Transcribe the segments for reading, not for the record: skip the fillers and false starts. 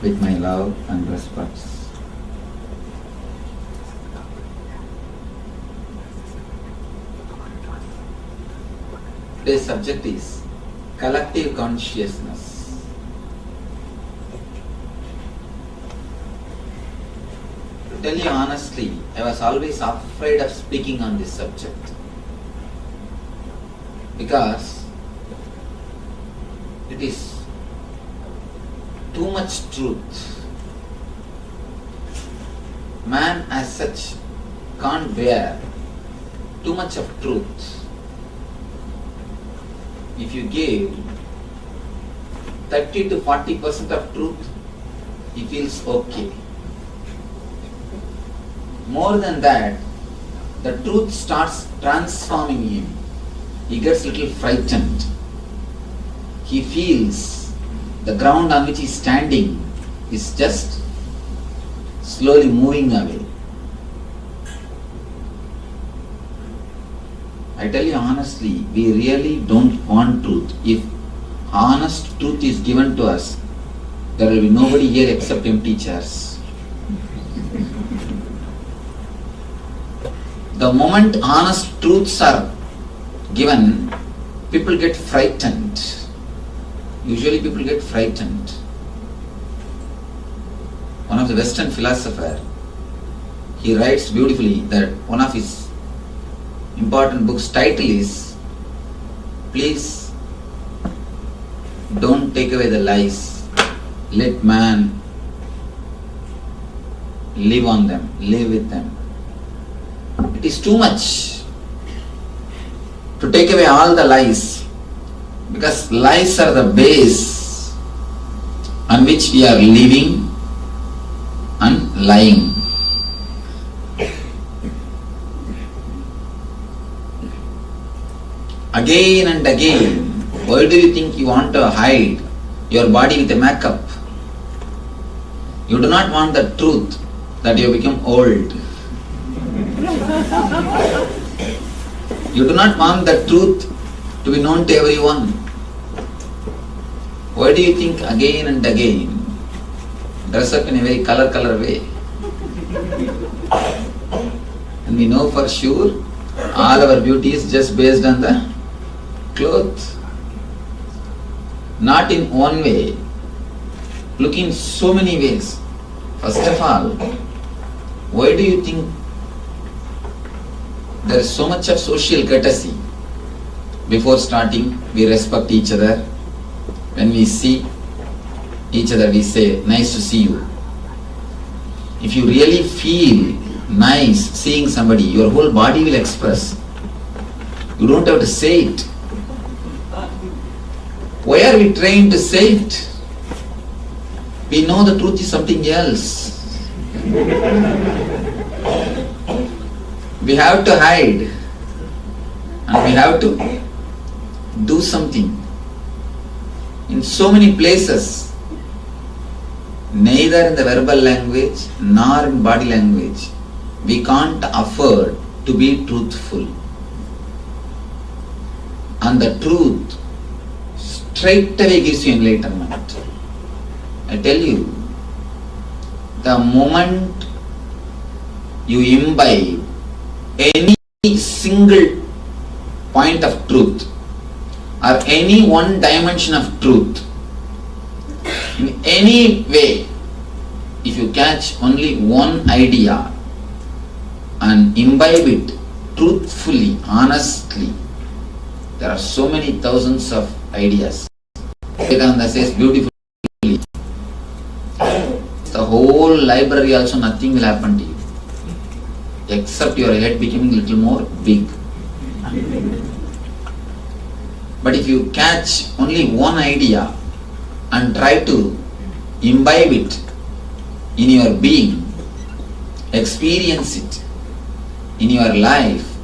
with my love and respects. Today's subject is collective consciousness. To tell you honestly, I was always afraid of speaking on this subject because it is too much truth. Man as such can't bear too much of truth. If you give 30 to 40% of truth, he feels okay. More than that, the truth starts transforming him. He gets a little frightened. He feels the ground on which he is standing is just slowly moving away. I tell you honestly, we really don't want truth. If honest truth is given to us, there will be nobody here except empty chairs. The moment honest truths are given, people get frightened. Usually people get frightened. One of the Western philosophers, he writes beautifully that one of his important book's title is, please don't take away the lies, let man live on them, live with them. It is too much to take away all the lies, because lies are the base on which we are living and lying. Again and again, why do you think you want to hide your body with a makeup? You do not want the truth that you become old. You do not want the truth to be known to everyone. Why do you think again and again dress up in a very color way? And we know for sure all our beauty is just based on the clothes. Not in one way, look in so many ways. First of all, why do you think there is so much of social courtesy? Before starting, we respect each other. When we see each other, we say, nice to see you. If you really feel nice seeing somebody, your whole body will express. You don't have to say it. Why are we trained to say it? We know the truth is something else. We have to hide and we have to do something. In so many places, neither in the verbal language nor in body language, we can't afford to be truthful. And the truth straight away gives you enlightenment. I tell you, the moment you imbibe any single point of truth or any one dimension of truth, in any way, if you catch only one idea and imbibe it truthfully, honestly, there are so many thousands of ideas. Vivekananda says beautifully, the whole library also nothing will happen to you except your head becoming a little more big. But if you catch only one idea and try to imbibe it in your being, experience it in your life,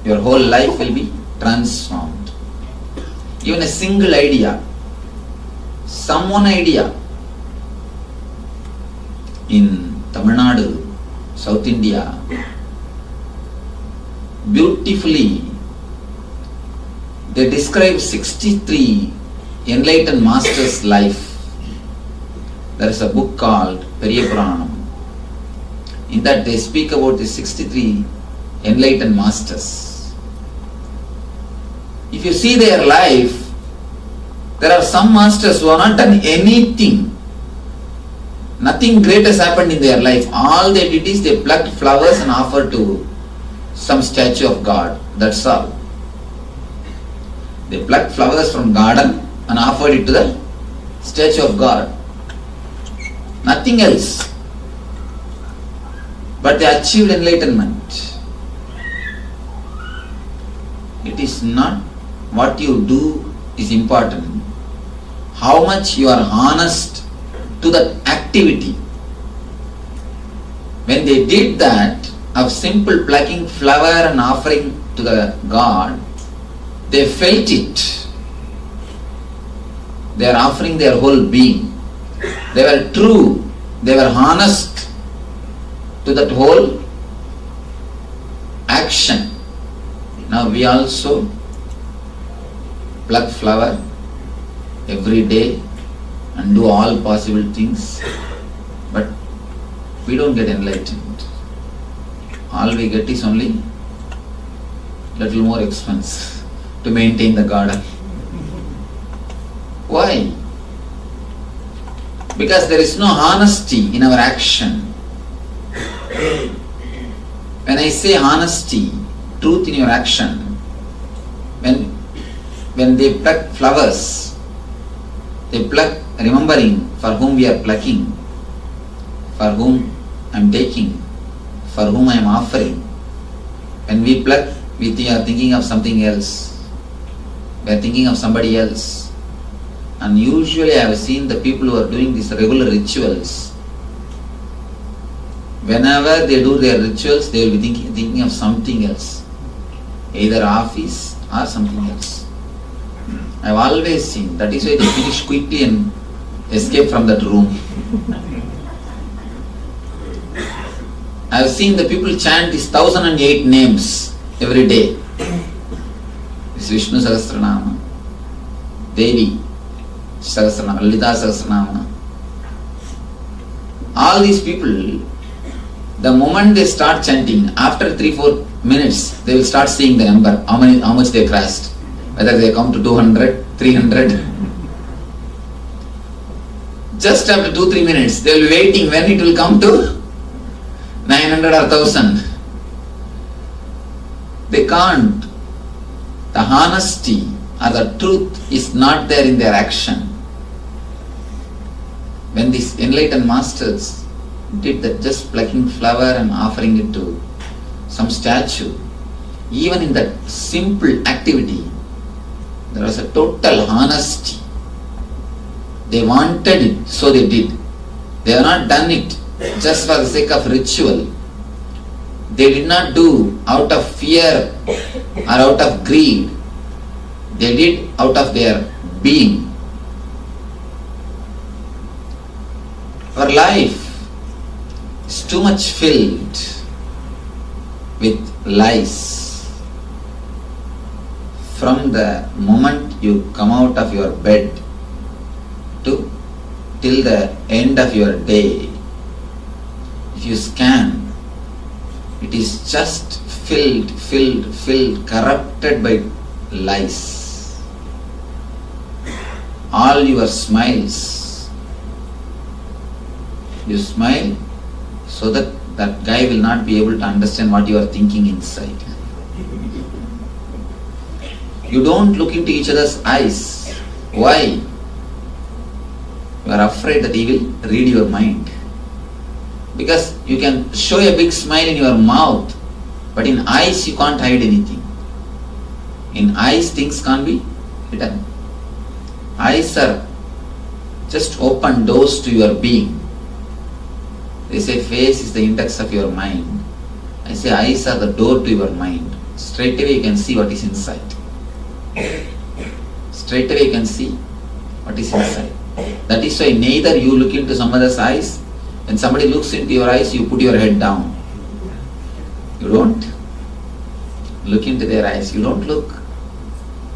your whole life will be transformed. Even a single idea, some one idea. In Tamil Nadu, South India, beautifully they describe 63 enlightened masters' life. there is a book called Periya Puranam. In that they speak about the 63 enlightened masters. If you see their life, there are some masters who have not done anything. Nothing great has happened in their life. All they did is they plucked flowers and offered to some statue of God. That's all. They plucked flowers from garden and offered it to the statue of God. Nothing else. But they achieved enlightenment. It is not what you do is important. How much you are honest to that activity. When they did that, of simple plucking flower and offering to the God, they felt it. They are offering their whole being. They were true. They were honest to that whole action. Now we also pluck flower every day and do all possible things, but we don't get enlightened. All we get is only little more expense to maintain the garden. Why? Because there is no honesty in our action. When I say honesty, truth in your action, when they pluck flowers, they pluck remembering for whom we are plucking, for whom I am taking, for whom I am offering. When we pluck, we are thinking of something else. We are thinking of somebody else. And usually I have seen the people who are doing these regular rituals, whenever they do their rituals, they will be thinking of something else, either office or something else. I have always seen, that is why they finish quickly and escape from that room. I have seen the people chant these 1008 names every day. This Vishnu Sahasranama, Devi Sahasranama, Lalita Sahasranama. All these people, the moment they start chanting, after 3-4 minutes, they will start seeing the number, how much they crossed. Whether they come to 200, 300. Just after 2-3 minutes, they will be waiting when it will come to 900 or 1000. They can't. The honesty or the truth is not there in their action. When these enlightened masters did that, just plucking flower and offering it to some statue, even in that simple activity, there was a total honesty. They wanted it, so they did. They have not done it just for the sake of ritual. They did not do out of fear or out of greed. They did out of their being. Our life is too much filled with lies. From the moment you come out of your bed till the end of your day, if you scan, it is just filled, corrupted by lies. All your smiles, you smile so that that guy will not be able to understand what you are thinking inside. You don't look into each other's eyes. Why? You are afraid that he will read your mind. Because you can show a big smile in your mouth, but in eyes you can't hide anything. In eyes things can't be hidden. Eyes are just open doors to your being. They say face is the index of your mind. I say eyes are the door to your mind. Straight away you can see what is inside. Straight away you can see what is inside. That is why neither you look into some other's eyes. When somebody looks into your eyes, you put your head down. You don't look into their eyes. You don't look.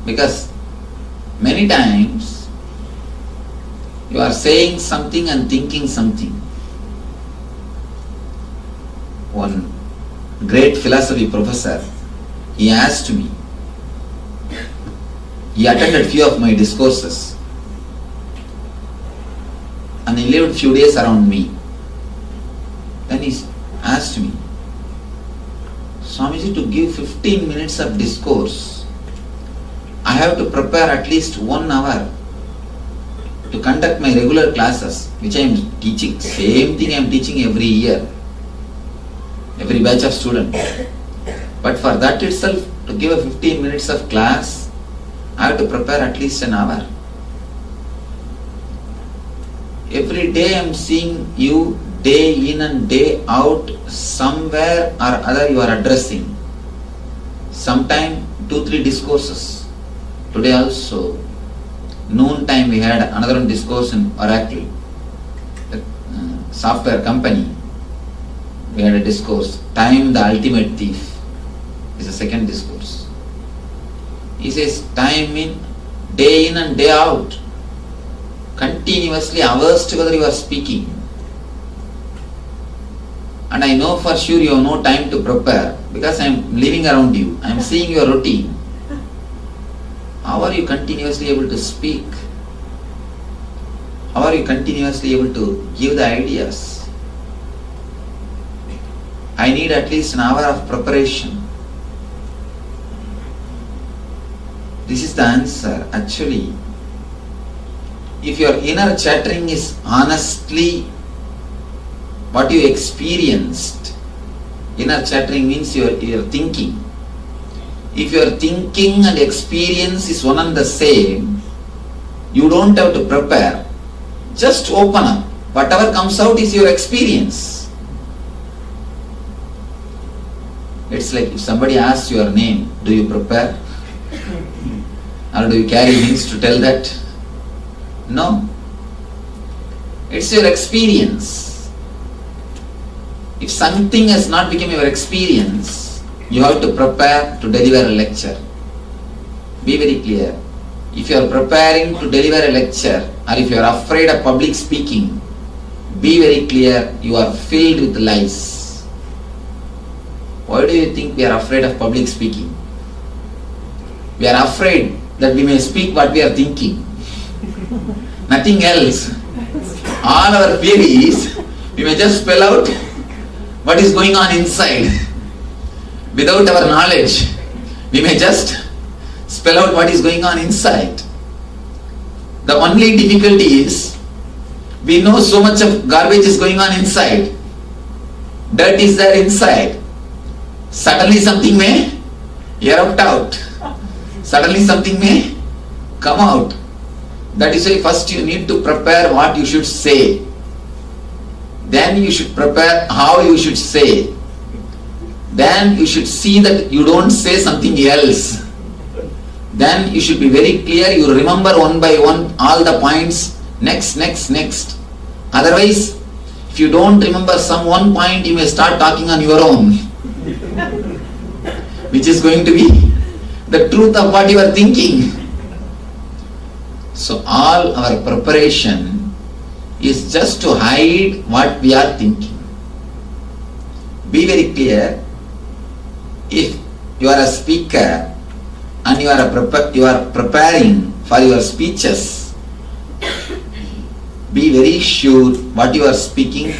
Because many times You are saying something and thinking something. One great philosophy professor, he asked me, he attended few of my discourses and he lived few days around me. Then he asked me, Swamiji, to give 15 minutes of discourse, I have to prepare at least 1 hour to conduct my regular classes, which I am teaching. Same thing I am teaching every year, every batch of students. But for that itself, to give a 15 minutes of class, I have to prepare at least an hour. Every day I am seeing you, day in and day out, somewhere or other you are addressing. Sometime 2-3 discourses. Today also, noon time we had another discourse in Oracle, the software company. We had a discourse, Time the Ultimate Thief is the second discourse. He says, time in, day in and day out, continuously, hours together you are speaking. And I know for sure you have no time to prepare because I am living around you. I am seeing your routine. How are you continuously able to speak? How are you continuously able to give the ideas? I need at least an hour of preparation. This is the answer. Actually, if your inner chattering is honestly what you experienced, inner chattering means your thinking. If your thinking and experience is one and the same, you don't have to prepare. Just open up. Whatever comes out is your experience. It's like if somebody asks your name, do you prepare? Or do you carry things to tell that? No. It's your experience. If something has not become your experience, you have to prepare to deliver a lecture. Be very clear. If you are preparing to deliver a lecture, or if you are afraid of public speaking, be very clear, you are filled with lies. Why do you think we are afraid of public speaking? We are afraid that we may speak what we are thinking. Nothing else. All our fear is, we may just spell out what is going on inside. Without our knowledge, we may just spell out what is going on inside. The only difficulty is, we know so much of garbage is going on inside. Dirt is there inside. Suddenly something may erupt out. Suddenly something may come out. That is why first you need to prepare what you should say. Then you should prepare how you should say. Then you should see that you don't say something else. Then you should be very clear, you remember one by one all the points, next. Otherwise, if you don't remember some one point, you may start talking on your own, which is going to be the truth of what you are thinking. So all our preparation is just to hide what we are thinking. Be very clear. If you are a speaker and you are preparing for your speeches, be very sure what you are speaking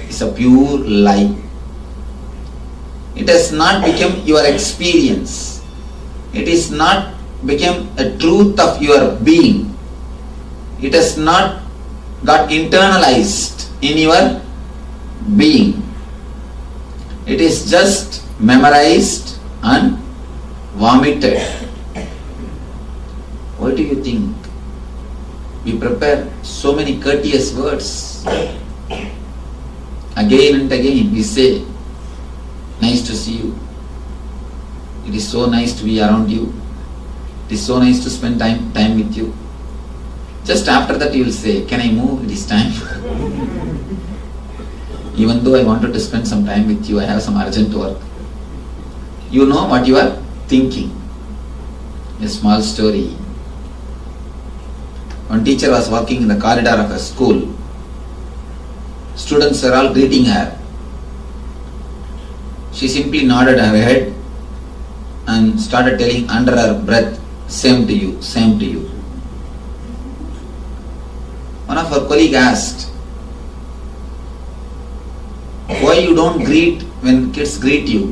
is a pure lie. It has not become your experience. It is not become a truth of your being. It has not got internalized in your being. It is just memorized and vomited. What do you think? We prepare so many courteous words. Again and again we say, nice to see you. It is so nice to be around you. It is so nice to spend time with you. Just after that you will say, can I move? It is time. Even though I wanted to spend some time with you, I have some urgent work. You know what you are thinking. A small story. One teacher was walking in the corridor of a school. Students were all greeting her. She simply nodded her head and started telling under her breath, "Same to you, same to you." One of her colleagues asked, "Why you don't greet when kids greet you?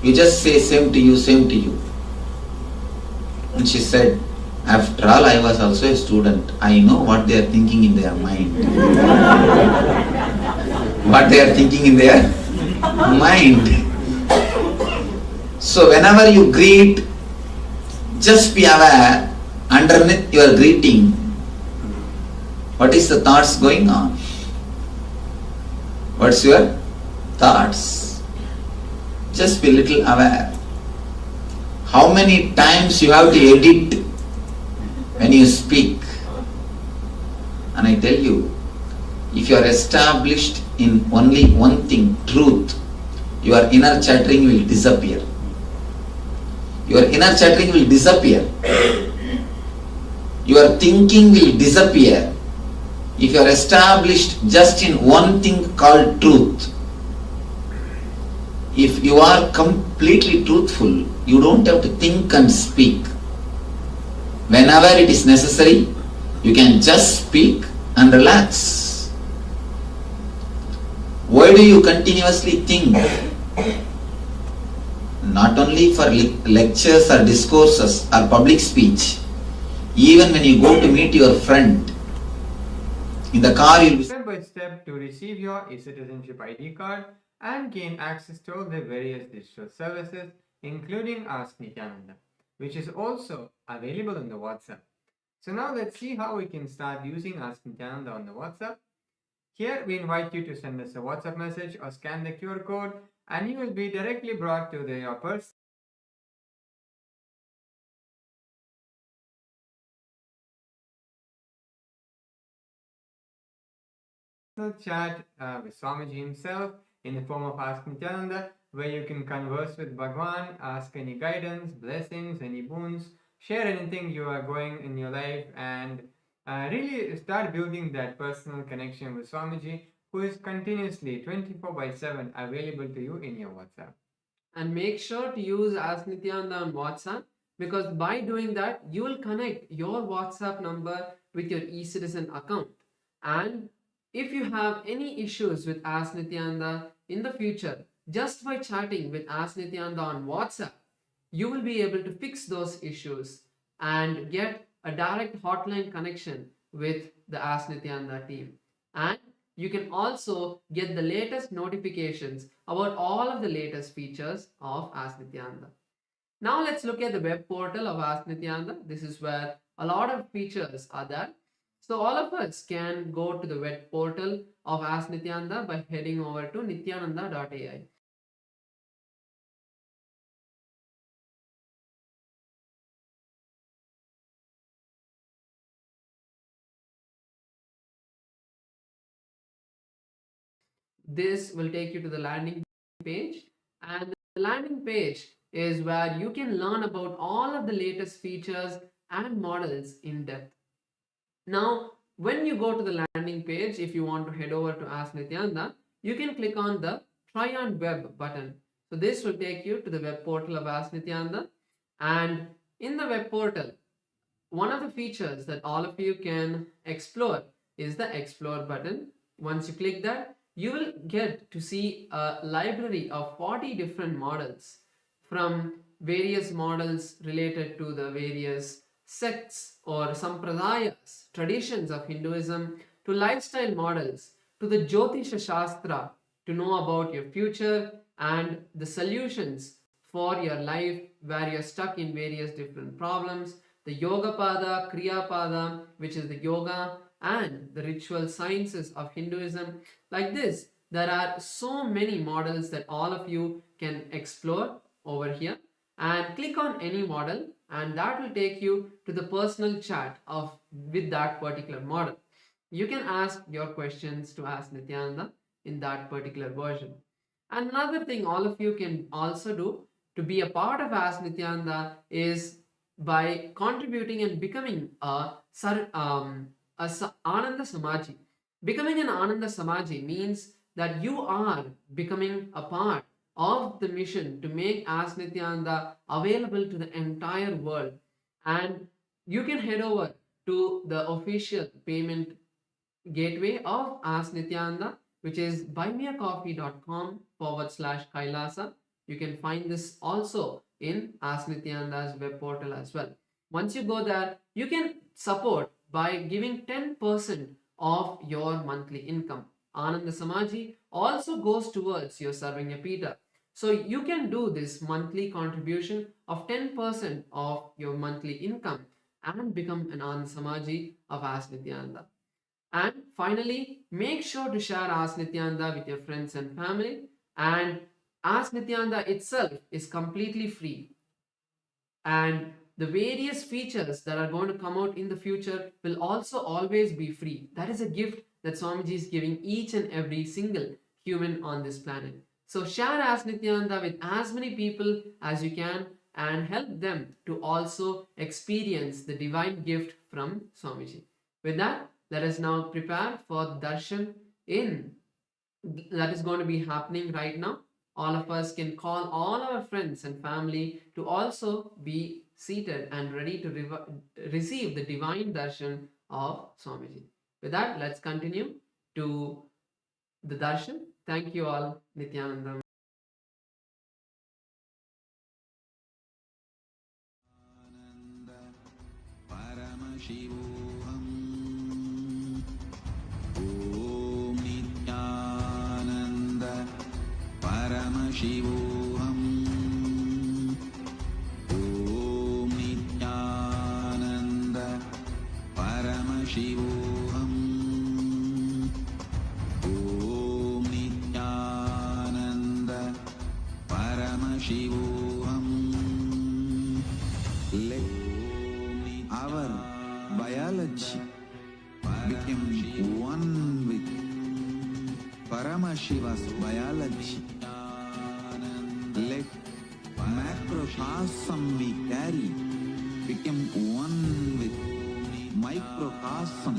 You just say same to you, same to you." And she said, "After all, I was also a student. I know what they are thinking in their mind." What they are thinking in their mind. So whenever you greet, just be aware, underneath your greeting, what is the thoughts going on? What's your thoughts? Just be little aware. How many times you have to edit when you speak? And I tell you, if you are established in only one thing, truth, your inner chattering will disappear. Your inner chattering will disappear. Your thinking will disappear. If you are established just in one thing called truth, if you are completely truthful, you don't have to think and speak. Whenever it is necessary, you can just speak and relax. Why do you continuously think? Not only for lectures or discourses or public speech, even when you go to meet your friend, in the car you'll be step by step to receive your e-citizenship ID card and gain access to all the various digital services, including Ask Nityananda, which is also available on the WhatsApp. So now let's see how we can start using Ask Nityananda on the WhatsApp. Here we invite you to send us a WhatsApp message or scan the QR code, and you will be directly brought to your personal chat with Swamiji himself in the form of Ask Nityananda, where you can converse with Bhagavan, ask any guidance, blessings, any boons, share anything you are going in your life, and really start building that personal connection with Swamiji, who is continuously 24/7 available to you in your WhatsApp. And make sure to use Ask Nityananda on WhatsApp, because by doing that, you will connect your WhatsApp number with your eCitizen account. And if you have any issues with Ask Nityananda in the future, just by chatting with Ask Nityananda on WhatsApp, you will be able to fix those issues and get a direct hotline connection with the Ask Nityananda team. And you can also get the latest notifications about all of the latest features of Ask Nityananda. Now let's look at the web portal of Ask Nityananda. This is where a lot of features are there. So all of us can go to the web portal of Ask Nityananda by heading over to nityananda.ai. This will take you to the landing page, and the landing page is where you can learn about all of the latest features and models in depth. Now, when you go to the landing page, if you want to head over to Ask Nityananda, you can click on the Try on Web button. So this will take you to the web portal of Ask Nityananda, and in the web portal, one of the features that all of you can explore is the Explore button. Once you click that, you will get to see a library of 40 different models, from various models related to the various sects or sampradayas, traditions of Hinduism, to lifestyle models, to the Jyotisha Shastra, to know about your future and the solutions for your life where you're stuck in various different problems, the Yoga Pada, Kriya Pada, which is the yoga and the ritual sciences of Hinduism. Like this, there are so many models that all of you can explore over here, and click on any model, and that will take you to the personal chat of with that particular model. You can ask your questions to Ask Nityananda in that particular version. Another thing all of you can also do to be a part of Ask Nityananda is by contributing and becoming Ananda Samaji. Becoming an Ananda Samaji means that you are becoming a part of the mission to make Ask Nityananda available to the entire world. And you can head over to the official payment gateway of Ask Nityananda, which is buymeacoffee.com/Kailasa. You can find this also in Ask Nityananda's web portal as well. Once you go there, you can support by giving 10% of your monthly income. Ananda Samaji also goes towards your serving a Peter. So you can do this monthly contribution of 10% of your monthly income and become an Ananda Samaji of Ask Nityananda. And finally, make sure to share Ask Nityananda with your friends and family. And Ask Nityananda itself is completely free. And the various features that are going to come out in the future will also always be free. That is a gift that Swamiji is giving each and every single human on this planet. So share Ask Nityananda with as many people as you can and help them to also experience the divine gift from Swamiji. With that, let us now prepare for the darshan that is going to be happening right now. All of us can call all our friends and family to also be seated and ready to receive the divine darshan of Swamiji. With that, let's continue to the darshan. Thank you all. Nityananda. Paramashivam. Om Nityananda Paramashivam. Om Nityananda Paramashivam. Om Nityananda Paramashivam. Let our biology became one with Paramashiva's biology. Let macrocosm we carry become one with microcosm.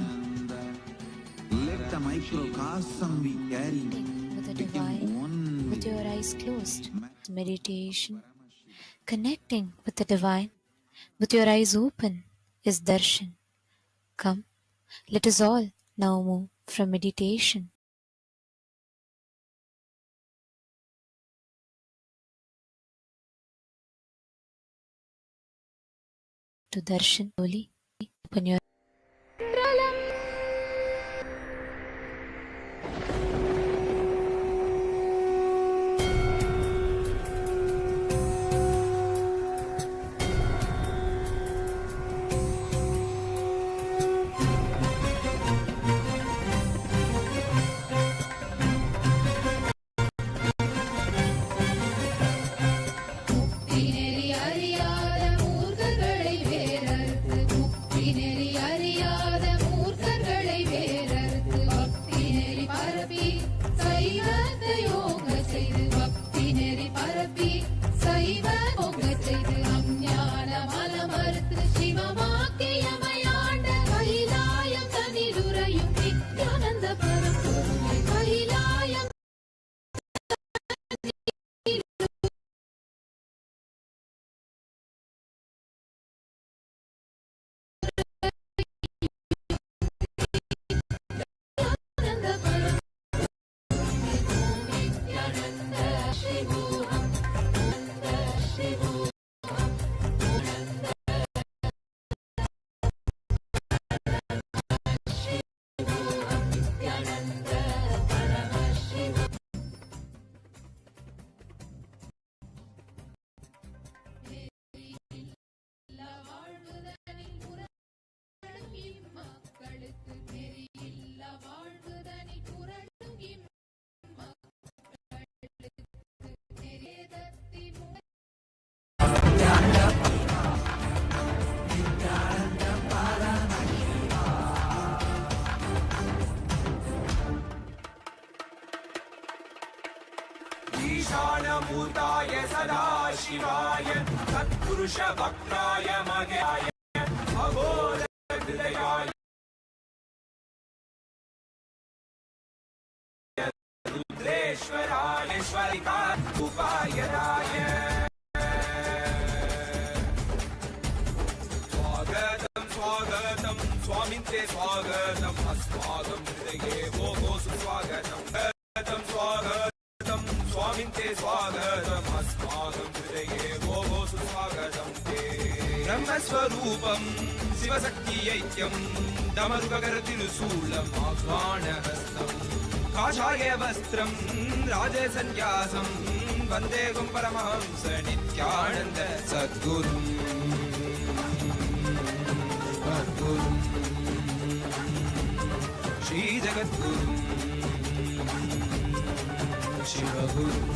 Let the microcosm we carry With the become divine, one with your eyes closed. Meditation. Connecting with the divine, with your eyes open, is darshan. Come, let us all now move from meditation to darshan. Slowly open your ईशानभूताय सदा शिवाय तत्पुरुष वक्त्राय मगाय अघोर हृदयाय रुद्रेश्वराय श्वरिकाय स्वागतं स्वागतं स्वामिन् ते स्वागतम् अस्माकं हृदये वो सुस्वागतं स्वागतं स्वामिन् ते स्वागतम् अस्माकं हृदये वो सुस्वागतं ते ब्रह्मस्वरूपं शिवशक्तियैक्यं डमरुककरतिरुशूलम् आह्वानहस्तम् काषाय वस्त्रं राजसन्न्यासं वन्देहं परमहंस नित्यानन्द सद्गुरुं श्रीजगद्गुरुं शिवगुरुं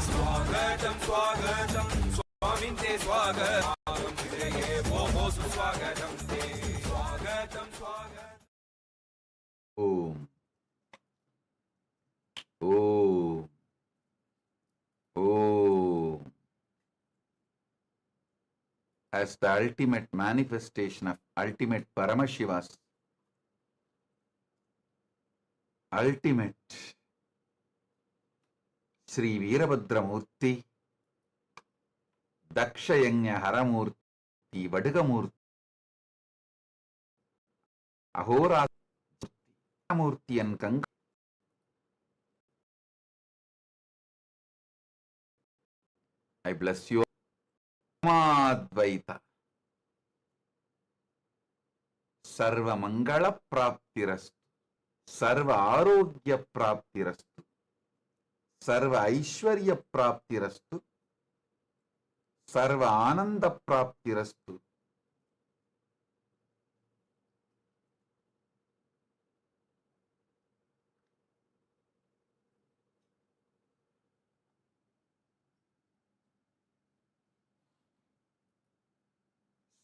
स्वागतं स्वागतं स्वामिन् ते स्वागतं हृदये वो सुस्वागतं ते स्वागतं स्वागतं Om. Om. Om. As the ultimate manifestation of ultimate Paramashiva's ultimate Sri Veerabhadra Murthy, Dakshayanya Haramurthy, Vadagamurthy, Ahora Murthy and Kanka. I bless you. Advaita. Sarva Mangala Praptirastu. Sarva Arogya Praptirastu. Sarva Aishwarya Praptirastu. Sarva Ananda Praptirastu.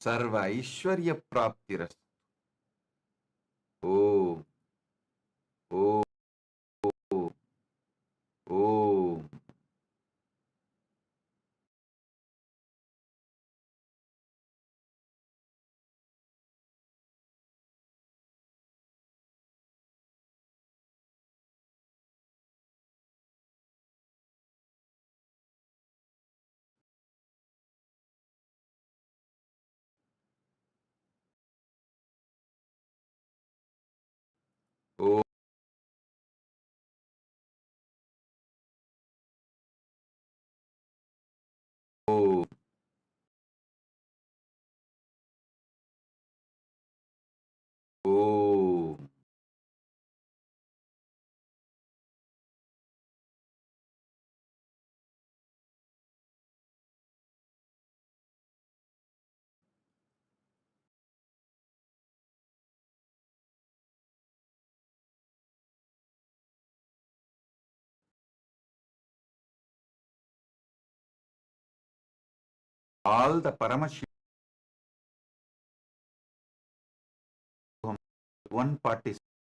Sarva Aishwarya Praptirastu. Om. Om. Om. Om. Om. Om. All the Paramashiva one participant